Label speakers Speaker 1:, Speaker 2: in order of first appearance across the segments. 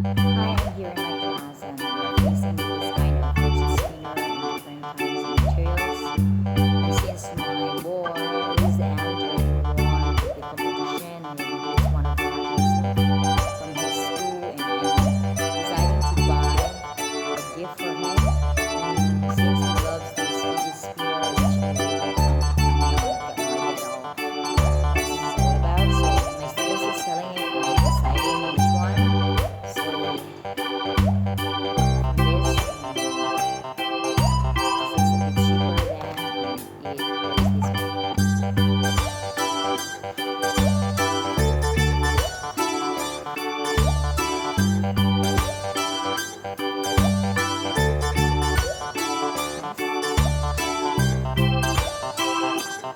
Speaker 1: Hi, I'm here in my class and we're facing this kind of fidget spinner in different kinds of materials. And since my boy, who's Andre, won the competition and he's one of the athletes from his school, and I'm deciding to buy a gift for him. And since he loves this fidget spinner, which I really got no idea at all what this is all about. So my students is selling it and I'm deciding which one. So from this, and this is a bit cheaper than it was this one. And I'll get another one. This one was, I got both in different colors. This here. So try it guys. So this is taking a time and enterprising. This is different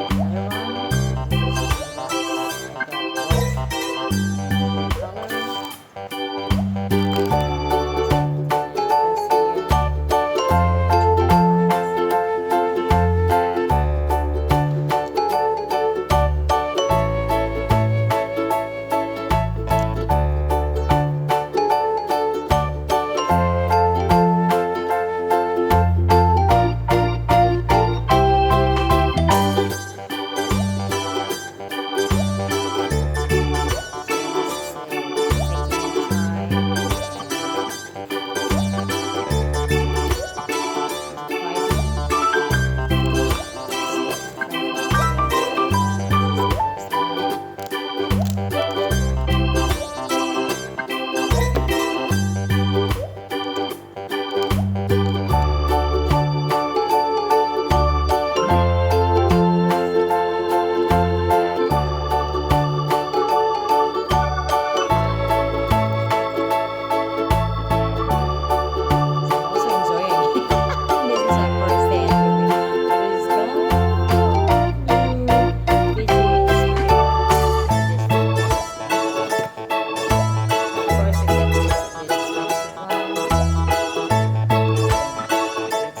Speaker 1: from the other since this is the first time. So I'm also enjoying. This is my first day with this kind new fidget spinner. And this one is of course I get this expensive one. It's metal here, a bit heavier. Okay, let's try it. This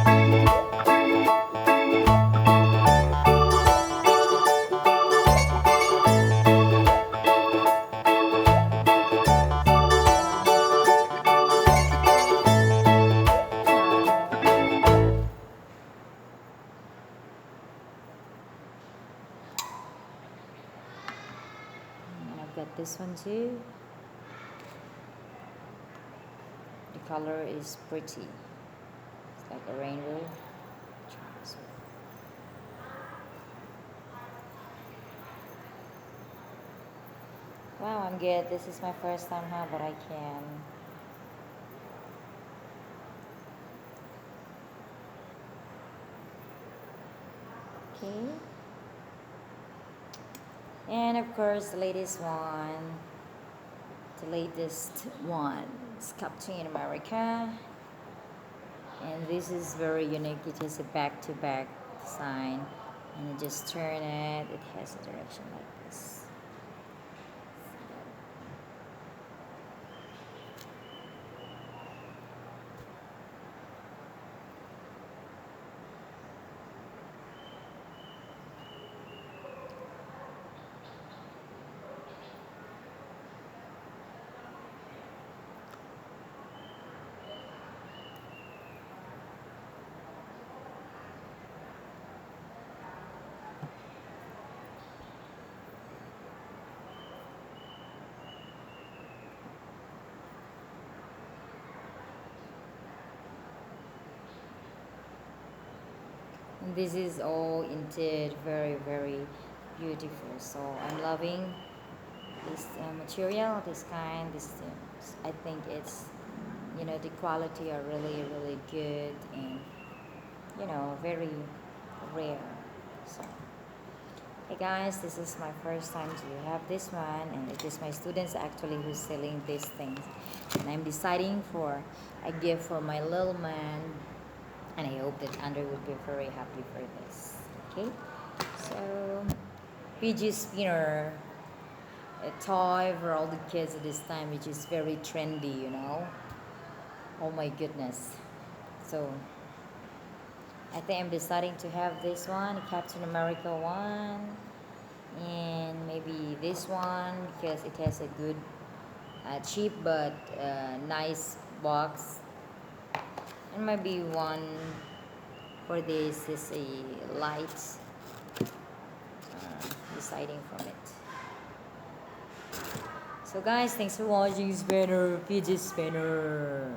Speaker 1: is the first one. This is the one. Wow. And I've got this one too. The color is pretty. It's like a rainbow. Try this one. Wow, I'm good. This is my first time, huh? But I can. Okay. And of course, the latest one. The latest one is Captain America. And this is very unique. It is a back-to-back design. And you just turn it. It has a direction like this. And this is all indeed very, very beautiful. So I'm loving this material, this kind. I think it's, the quality are really, really good and, very rare. So, hey guys, this is my first time to have this one, and it is my students actually who's selling these things. And I'm deciding for a gift for my little man, and I hope that Andre would be very happy for this. Okay, so PG Spinner a toy for all the kids at this time, which is very trendy, you know. Oh my goodness. So I think I'm deciding to have this one, Captain America one, and maybe this one because it has a good, cheap but nice box. And maybe one for this is a light, deciding from it. So guys, thanks for watching Spinner Fidget Spinner.